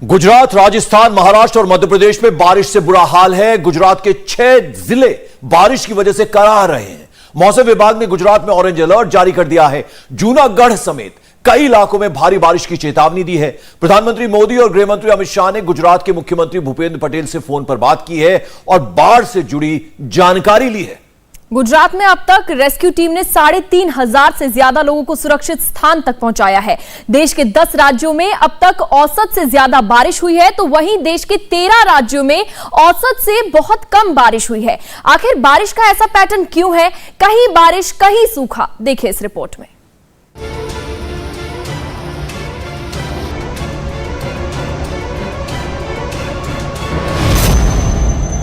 गुजरात, राजस्थान, महाराष्ट्र और मध्य प्रदेश में बारिश से बुरा हाल है। गुजरात के 6 जिले बारिश की वजह से कराह रहे हैं। मौसम विभाग ने गुजरात में ऑरेंज अलर्ट जारी कर दिया है। जूनागढ़ समेत कई इलाकों में भारी बारिश की चेतावनी दी है। प्रधानमंत्री मोदी और गृह मंत्री अमित शाह ने गुजरात के मुख्यमंत्री भूपेंद्र पटेल से फोन पर बात की है और बाढ़ से जुड़ी जानकारी ली है। गुजरात में अब तक रेस्क्यू टीम ने 3,500 से ज्यादा लोगों को सुरक्षित स्थान तक पहुंचाया है। देश के 10 राज्यों में अब तक औसत से ज्यादा बारिश हुई है, तो वहीं देश के 13 राज्यों में औसत से बहुत कम बारिश हुई है। आखिर बारिश का ऐसा पैटर्न क्यों है? कहीं बारिश, कहीं सूखा। देखिए इस रिपोर्ट में।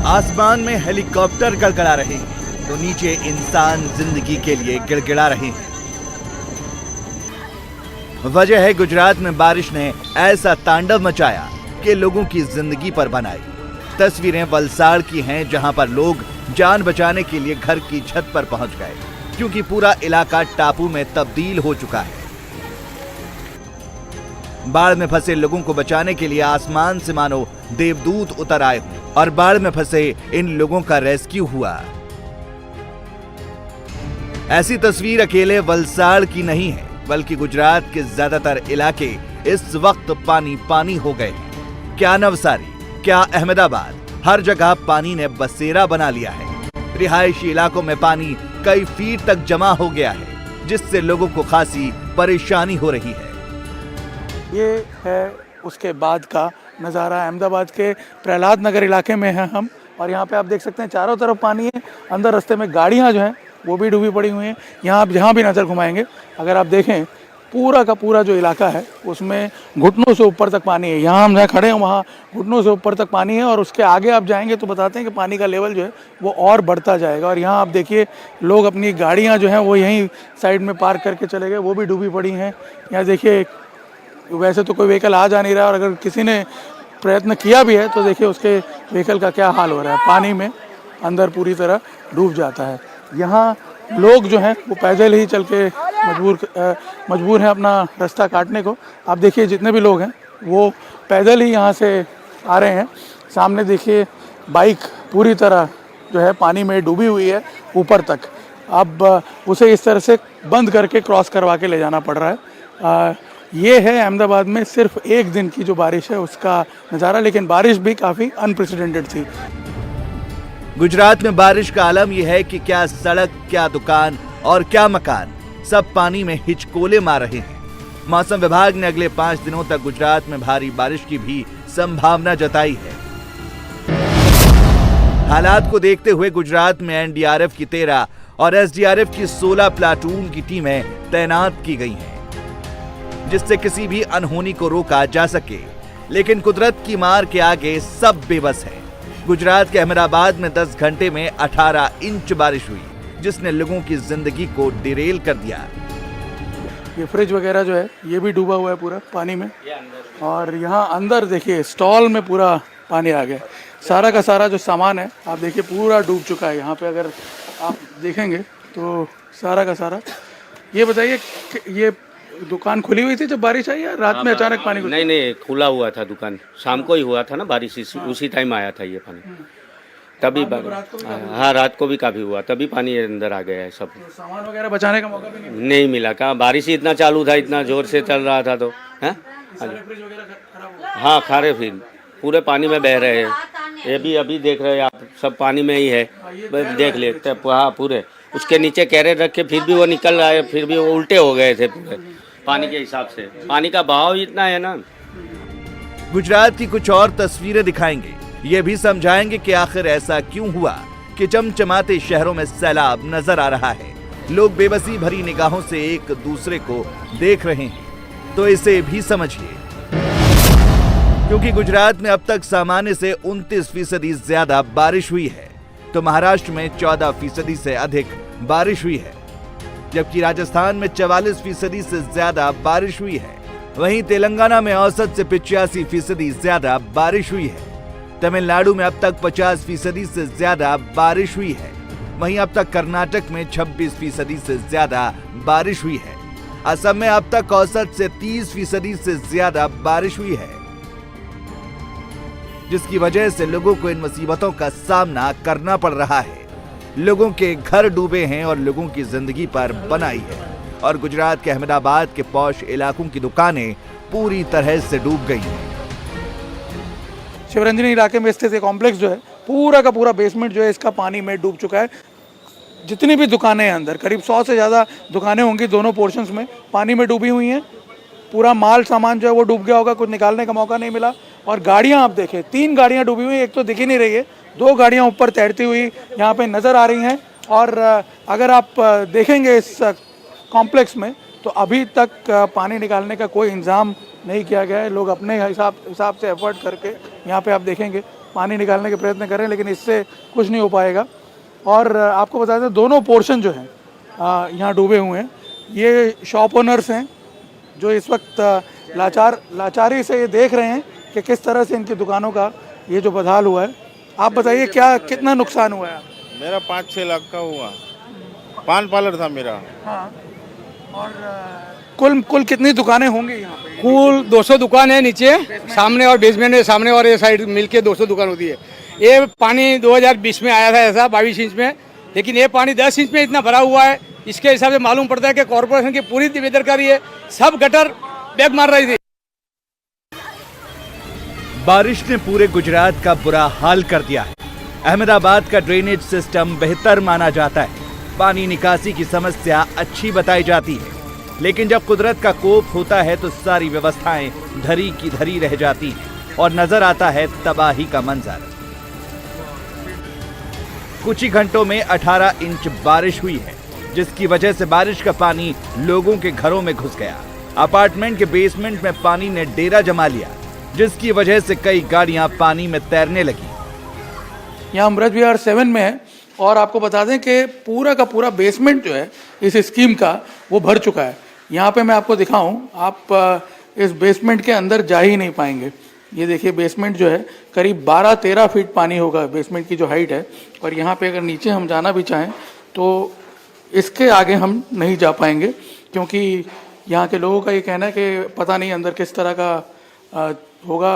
आसमान में हेलीकॉप्टर गड़गड़ा रहे हैं तो नीचे इंसान जिंदगी के लिए गिड़गिड़ा रहे हैं। वजह है गुजरात में बारिश ने ऐसा तांडव मचाया कि लोगों की जिंदगी पर बनाई। तस्वीरें वलसाड़ की हैं, जहां पर लोग जान बचाने के लिए घर की छत पर पहुंच गए, क्योंकि पूरा इलाका टापू में तब्दील हो चुका है। बाढ़ में फंसे लोगों को बचाने के लिए आसमान से मानो देवदूत उतर आए हों और बाढ़ में फंसे इन लोगों का रेस्क्यू हुआ। ऐसी तस्वीर अकेले वलसाड़ की नहीं है, बल्कि गुजरात के ज्यादातर इलाके इस वक्त पानी पानी हो गए हैं। क्या नवसारी, क्या अहमदाबाद, हर जगह पानी ने बसेरा बना लिया है। रिहायशी इलाकों में पानी कई फीट तक जमा हो गया है, जिससे लोगों को खासी परेशानी हो रही है। ये है उसके बाद का नज़ारा। अहमदाबाद के प्रहलाद नगर इलाके में हैं हम, और यहाँ पे आप देख सकते हैं चारों तरफ पानी है। अंदर रास्ते में गाड़ियाँ जो हैं वो भी डूबी पड़ी हुई हैं। यहाँ आप जहाँ भी नज़र घुमाएंगे, अगर आप देखें पूरा का पूरा जो इलाका है उसमें घुटनों से ऊपर तक पानी है। यहाँ हम जहाँ खड़े हैं वहाँ घुटनों से ऊपर तक पानी है, और उसके आगे आप जाएंगे तो बताते हैं कि पानी का लेवल जो है वो और बढ़ता जाएगा। और यहाँ आप देखिए लोग अपनी गाड़ियाँ जो हैं वो यहीं साइड में पार्क करके चले गए, वो भी डूबी पड़ी हैं। यहाँ देखिए वैसे तो कोई व्हीकल आ जा नहीं रहा, और अगर किसी ने प्रयत्न किया भी है तो देखिए उसके व्हीकल का क्या हाल हो रहा है। पानी में अंदर पूरी तरह डूब जाता है। यहाँ लोग जो हैं वो पैदल ही चल के मजबूर हैं अपना रास्ता काटने को। आप देखिए जितने भी लोग हैं वो पैदल ही यहाँ से आ रहे हैं। सामने देखिए बाइक पूरी तरह जो है पानी में डूबी हुई है ऊपर तक। अब उसे इस तरह से बंद करके क्रॉस करवा के ले जाना पड़ रहा है। ये है अहमदाबाद में सिर्फ एक दिन की जो बारिश है उसका नज़ारा, लेकिन बारिश भी काफ़ी अनप्रेसिडेंटेड थी। गुजरात में बारिश का आलम यह है कि क्या सड़क, क्या दुकान और क्या मकान, सब पानी में हिचकोले मार रहे हैं। मौसम विभाग ने अगले 5 दिनों तक गुजरात में भारी बारिश की भी संभावना जताई है। हालात को देखते हुए गुजरात में एनडीआरएफ की 13 और एसडीआरएफ की 16 प्लाटून की टीमें तैनात की गई हैं, जिससे किसी भी अनहोनी को रोका जा सके। लेकिन कुदरत की मार के आगे सब बेबस है। गुजरात के अहमदाबाद में 10 घंटे में 18 इंच बारिश हुई, जिसने लोगों की जिंदगी को डिरेल कर दिया। ये फ्रिज वगैरह जो है ये भी डूबा हुआ है पूरा पानी में, और यहाँ अंदर देखिए स्टॉल में पूरा पानी आ गया। सारा का सारा जो सामान है आप देखिए पूरा डूब चुका है। यहाँ पे अगर आप देखेंगे तो सारा का सारा। ये बताइए ये दुकान खुली हुई थी जब बारिश आई, या रात में अचानक पानी? नहीं, खुला हुआ था दुकान। शाम को ही हुआ था ना बारिश, उसी टाइम आया था ये पानी। तभी हाँ, रात को भी काफी हुआ, तभी पानी अंदर आ गया है। सब तो सामान वगैरह बचाने का मौका भी नहीं मिला। कहाँ, बारिश ही इतना चालू था, इतना जोर से चल रहा था। तो हाँ, खारे फिर पूरे पानी में बह रहे हैं। ये भी अभी देख रहे हैं आप, सब पानी में ही है। देख लेते हाँ, पूरे उसके नीचे कैरेट रखे, फिर भी वो निकल रहा है, फिर भी वो उल्टे हो गए थे पूरे पानी के हिसाब से। पानी का बहाव इतना है ना। गुजरात की कुछ और तस्वीरें दिखाएंगे, ये भी समझाएंगे कि आखिर ऐसा क्यों हुआ कि चमचमाते शहरों में सैलाब नजर आ रहा है। लोग बेबसी भरी निगाहों से एक दूसरे को देख रहे हैं, तो इसे भी समझिए। क्योंकि गुजरात में अब तक सामान्य से 29% ज्यादा बारिश हुई है, तो महाराष्ट्र में 14% से अधिक बारिश हुई है, जबकि राजस्थान में 44% से ज्यादा बारिश हुई है। वहीं तेलंगाना में औसत से 85% ज्यादा बारिश हुई है। तमिलनाडु में अब तक 50% से ज्यादा बारिश हुई है। वहीं अब तक कर्नाटक में 26% से ज्यादा बारिश हुई है। असम में अब तक औसत से 30% से ज्यादा बारिश हुई है। जिसकी वजह से लोगों को इन मुसीबतों का सामना करना पड़ रहा है। लोगों के घर डूबे हैं और लोगों की जिंदगी पर बनाई है। और गुजरात के अहमदाबाद के पॉश इलाकों की दुकानें पूरी तरह से डूब गई हैं। शिवरंजनी इलाके में स्थित एक कॉम्प्लेक्स जो है पूरा का पूरा बेसमेंट जो है इसका पानी में डूब चुका है। जितनी भी दुकानें हैं अंदर, करीब 100 से ज़्यादा दुकानें होंगी, दोनों पोर्शंस में पानी में डूबी हुई हैं। पूरा माल सामान जो है वो डूब गया होगा, कुछ निकालने का मौका नहीं मिला। और गाड़ियाँ आप देखें, 3 गाड़ियाँ डूबी हुई, एक तो दिख ही नहीं रही है, 2 गाड़ियाँ ऊपर तैरती हुई यहाँ पे नज़र आ रही हैं। और अगर आप देखेंगे इस कॉम्प्लेक्स में तो अभी तक पानी निकालने का कोई इंतज़ाम नहीं किया गया है। लोग अपने हिसाब से एफर्ट करके यहाँ पे आप देखेंगे पानी निकालने के प्रयत्न कर रहे हैं, लेकिन इससे कुछ नहीं हो पाएगा। और आपको बता दें दोनों पोर्शन जो हैं यहाँ डूबे हुए हैं। ये शॉप ओनर्स हैं जो इस वक्त लाचारी से ये देख रहे हैं कि किस तरह से इनकी दुकानों का ये जो बदहाल हुआ है। आप बताइए क्या कितना नुकसान हुआ है? मेरा 5-6 लाख का हुआ। पान पार्लर था मेरा। हाँ। और कुल कितनी दुकानें होंगी यहाँ पे? कुल 200 दुकान है नीचे, सामने और बेसमेंट में, सामने और ये साइड मिलके 200 दुकान होती है। ये पानी 2020 में आया था ऐसा 22 इंच में, लेकिन ये पानी 10 इंच में इतना भरा हुआ है। इसके हिसाब से मालूम पड़ता है कि कॉर्पोरेशन की पूरी बेदरकारी है। सब गटर बैग मार रही थी। बारिश ने पूरे गुजरात का बुरा हाल कर दिया है। अहमदाबाद का ड्रेनेज सिस्टम बेहतर माना जाता है। पानी निकासी की समस्या अच्छी बताई जाती है, लेकिन जब कुदरत का कोप होता है तो सारी व्यवस्थाएं धरी की धरी रह जाती हैं और नजर आता है तबाही का मंजर। कुछ ही घंटों में 18 इंच बारिश हुई है, जिसकी वजह से बारिश का पानी लोगों के घरों में घुस गया। अपार्टमेंट के बेसमेंट में पानी ने डेरा जमा लिया, जिसकी वजह से कई गाड़ियां पानी में तैरने लगी। यहाँ अमृत विहार 7 में है और आपको बता दें कि पूरा का पूरा बेसमेंट जो है इस स्कीम का वो भर चुका है। यहाँ पे मैं आपको दिखाऊं, आप इस बेसमेंट के अंदर जा ही नहीं पाएंगे। ये देखिए बेसमेंट जो है करीब 12-13 फीट पानी होगा, बेसमेंट की जो हाइट है। और यहाँ पे अगर नीचे हम जाना भी चाहें तो इसके आगे हम नहीं जा पाएंगे, क्योंकि यहाँ के लोगों का ये कहना है कि पता नहीं अंदर किस तरह का होगा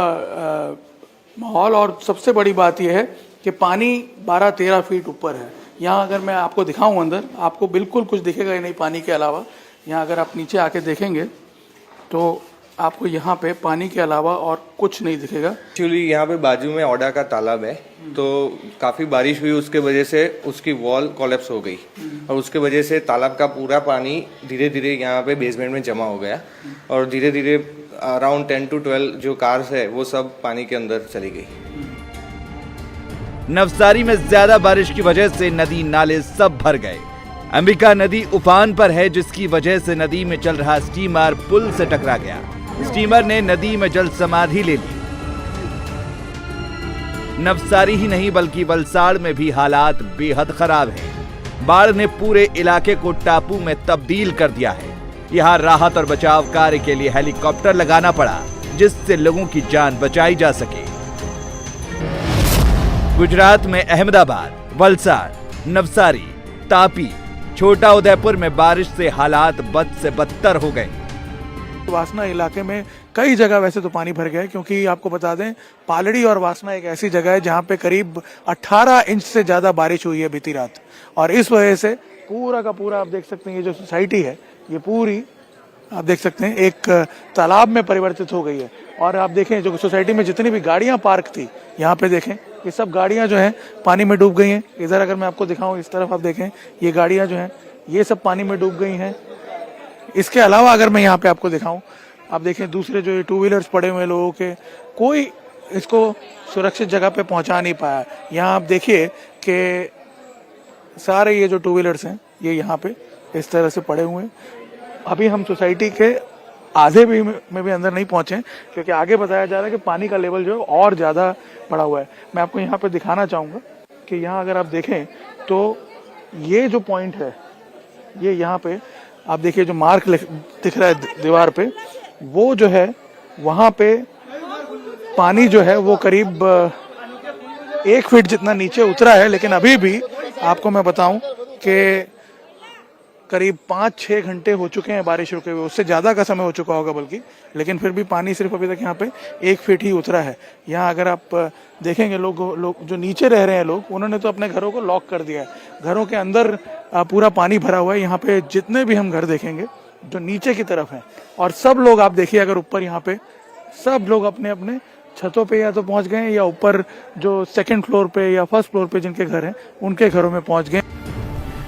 माहौल। और सबसे बड़ी बात यह है कि पानी 12-13 फीट ऊपर है। यहाँ अगर मैं आपको दिखाऊं अंदर, आपको बिल्कुल कुछ दिखेगा ही नहीं पानी के अलावा। यहाँ अगर आप नीचे आके देखेंगे तो आपको यहाँ पे पानी के अलावा और कुछ नहीं दिखेगा। एक्चुअली यहाँ पे बाजू में ओडा का तालाब है, तो काफ़ी बारिश हुई, उसके वजह से उसकी वॉल कोलैप्स हो गई और उसके वजह से तालाब का पूरा पानी धीरे धीरे यहाँ पे बेसमेंट में जमा हो गया और धीरे धीरे अराउंड 10 to 12 जो कार्स है वो सब पानी के अंदर चली गई। नवसारी में ज्यादा बारिश की वजह से नदी नाले सब भर गए। अंबिका नदी उफान पर है, जिसकी वजह से नदी में चल रहा स्टीमर पुल से टकरा गया। स्टीमर ने नदी में जल समाधि ले ली। नवसारी ही नहीं बल्कि वलसाड़ में भी हालात बेहद खराब हैं। बाढ़ ने पूरे इलाके को टापू में तब्दील कर दिया है। यहाँ राहत और बचाव कार्य के लिए हेलीकॉप्टर लगाना पड़ा, जिससे लोगों की जान बचाई जा सके। गुजरात में अहमदाबाद, वलसाड़, नवसारी, तापी, छोटा उदयपुर में बारिश से हालात बद से बदतर हो गए। वासना इलाके में कई जगह वैसे तो पानी भर गया है, क्योंकि आपको बता दें पालड़ी और वासना एक ऐसी जगह है जहां पे करीब 18 इंच से ज़्यादा बारिश हुई है बीती रात। और इस वजह से पूरा का पूरा आप देख सकते हैं ये जो सोसाइटी है ये पूरी आप देख सकते हैं एक तालाब में परिवर्तित हो गई है। और आप देखें जो सोसाइटी में जितनी भी गाड़ियां पार्क थी यहाँ पे देखें ये सब गाड़ियां जो हैं पानी में डूब गई हैं। इधर अगर मैं आपको दिखाऊं इस तरफ आप देखें ये गाड़ियां जो हैं ये सब पानी में डूब गई हैं। इसके अलावा अगर मैं यहाँ पे आपको दिखाऊं, आप देखें दूसरे जो ये 2 व्हीलर्स पड़े हुए लोगों के, कोई इसको सुरक्षित जगह पे पहुंचा नहीं पाया। यहाँ आप देखिए कि सारे ये जो 2 व्हीलर्स हैं ये यहाँ पे इस तरह से पड़े हुए हैं। अभी हम सोसाइटी के आधे भी में भी अंदर नहीं पहुंचे, क्योंकि आगे बताया जा रहा है कि पानी का लेवल जो है और ज़्यादा बढ़ा हुआ है। मैं आपको यहाँ पे दिखाना चाहूँगा कि यहाँ अगर आप देखें तो ये जो पॉइंट है ये यहाँ पे आप देखिए जो मार्क दिख रहा है दीवार पे, वो जो है वहाँ पे पानी जो है वो करीब 1 फीट जितना नीचे उतरा है। लेकिन अभी भी आपको मैं बताऊं कि करीब 5-6 घंटे हो चुके हैं बारिश रुके हुए, उससे ज़्यादा का समय हो चुका होगा बल्कि, लेकिन फिर भी पानी सिर्फ अभी तक यहाँ पे 1 फीट ही उतरा है। यहाँ अगर आप देखेंगे लोग जो नीचे रह रहे हैं लोग, उन्होंने तो अपने घरों को लॉक कर दिया है। घरों के अंदर पूरा पानी भरा हुआ है। यहाँ पे जितने भी हम घर देखेंगे जो नीचे की तरफ हैं, और सब लोग आप देखिए अगर ऊपर यहाँ पे सब लोग अपने अपने छतों पे या तो पहुंच गए हैं या ऊपर जो 2nd फ्लोर पे या 1st फ्लोर पे जिनके घर हैं उनके घरों में पहुंच गए।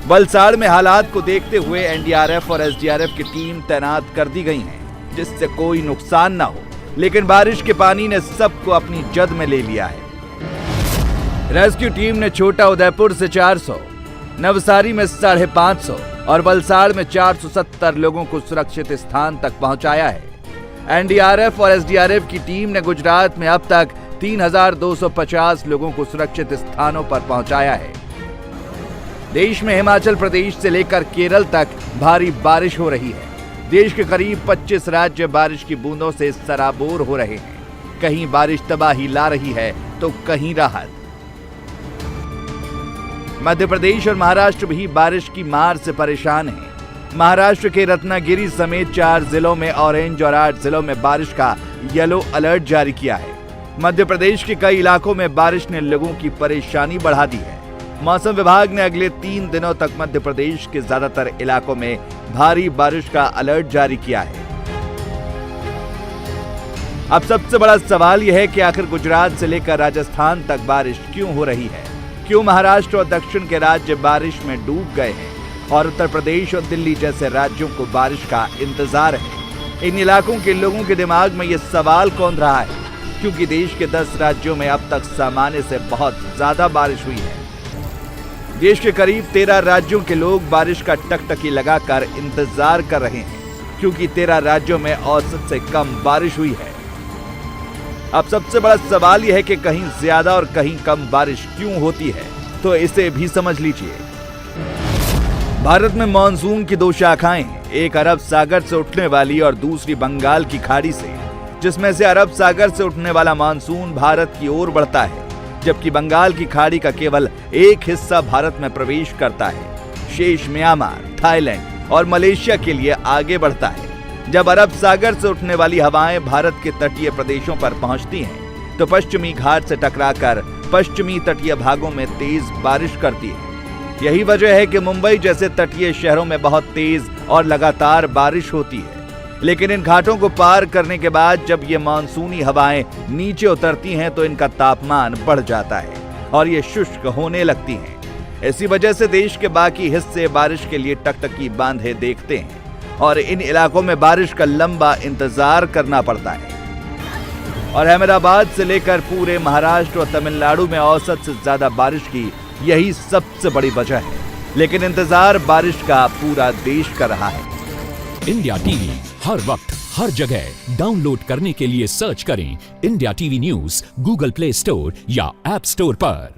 वलसाड़ में हालात को देखते हुए एनडीआरएफ और एसडीआरएफ की टीम तैनात कर दी गई है, जिससे कोई नुकसान ना हो, लेकिन बारिश के पानी ने सबको अपनी जद में ले लिया है। रेस्क्यू टीम ने छोटा उदयपुर से 400, नवसारी में 550 और वलसाड़ में 470 लोगों को सुरक्षित स्थान तक पहुंचाया है। एनडीआरएफ और एसडीआरएफ की टीम ने गुजरात में अब तक 3250 लोगों को सुरक्षित स्थानों पर पहुंचाया है। देश में हिमाचल प्रदेश से लेकर केरल तक भारी बारिश हो रही है। देश के करीब 25 राज्य बारिश की बूंदों से सराबोर हो रहे हैं। कहीं बारिश तबाही ला रही है तो कहीं राहत। मध्य प्रदेश और महाराष्ट्र भी बारिश की मार से परेशान हैं। महाराष्ट्र के रत्नागिरी समेत 4 जिलों में ऑरेंज और 8 जिलों में बारिश का येलो अलर्ट जारी किया है। मध्य प्रदेश के कई इलाकों में बारिश ने लोगों की परेशानी बढ़ा दी है। मौसम विभाग ने अगले 3 दिनों तक मध्य प्रदेश के ज्यादातर इलाकों में भारी बारिश का अलर्ट जारी किया है। अब सबसे बड़ा सवाल यह है कि आखिर गुजरात से लेकर राजस्थान तक बारिश क्यों हो रही है? क्यों महाराष्ट्र और दक्षिण के राज्य बारिश में डूब गए हैं और उत्तर प्रदेश और दिल्ली जैसे राज्यों को बारिश का इंतजार है? इन इलाकों के लोगों के दिमाग में यह सवाल कौंध रहा है, क्योंकि देश के 10 राज्यों में अब तक सामान्य से बहुत ज्यादा बारिश हुई है। देश के करीब 13 राज्यों के लोग बारिश का टकटकी लगाकर इंतजार कर रहे हैं, क्योंकि 13 राज्यों में औसत से कम बारिश हुई है। अब सबसे बड़ा सवाल यह है कि कहीं ज्यादा और कहीं कम बारिश क्यों होती है, तो इसे भी समझ लीजिए। भारत में मॉनसून की 2 शाखाएं हैं, एक अरब सागर से उठने वाली और दूसरी बंगाल की खाड़ी से, जिसमें से अरब सागर से उठने वाला मॉनसून भारत की ओर बढ़ता है, जबकि बंगाल की खाड़ी का केवल एक हिस्सा भारत में प्रवेश करता है। शेष म्यांमार, थाईलैंड और मलेशिया के लिए आगे बढ़ता है। जब अरब सागर से उठने वाली हवाएं भारत के तटीय प्रदेशों पर पहुंचती हैं, तो पश्चिमी घाट से टकराकर पश्चिमी तटीय भागों में तेज बारिश करती है। यही वजह है कि मुंबई जैसे तटीय शहरों में बहुत तेज और लगातार बारिश होती है। लेकिन इन घाटों को पार करने के बाद जब ये मानसूनी हवाएं नीचे उतरती हैं, तो इनका तापमान बढ़ जाता है और ये शुष्क होने लगती हैं। इसी वजह से देश के बाकी हिस्से बारिश के लिए टकटकी बांधे देखते हैं और इन इलाकों में बारिश का लंबा इंतजार करना पड़ता है। और अहमदाबाद से लेकर पूरे महाराष्ट्र और तमिलनाडु में औसत से ज्यादा बारिश की यही सबसे बड़ी वजह है। लेकिन इंतजार बारिश का पूरा देश कर रहा है। इंडिया टीवी हर वक्त हर जगह डाउनलोड करने के लिए सर्च करें India TV news Google play store या ऐप स्टोर पर।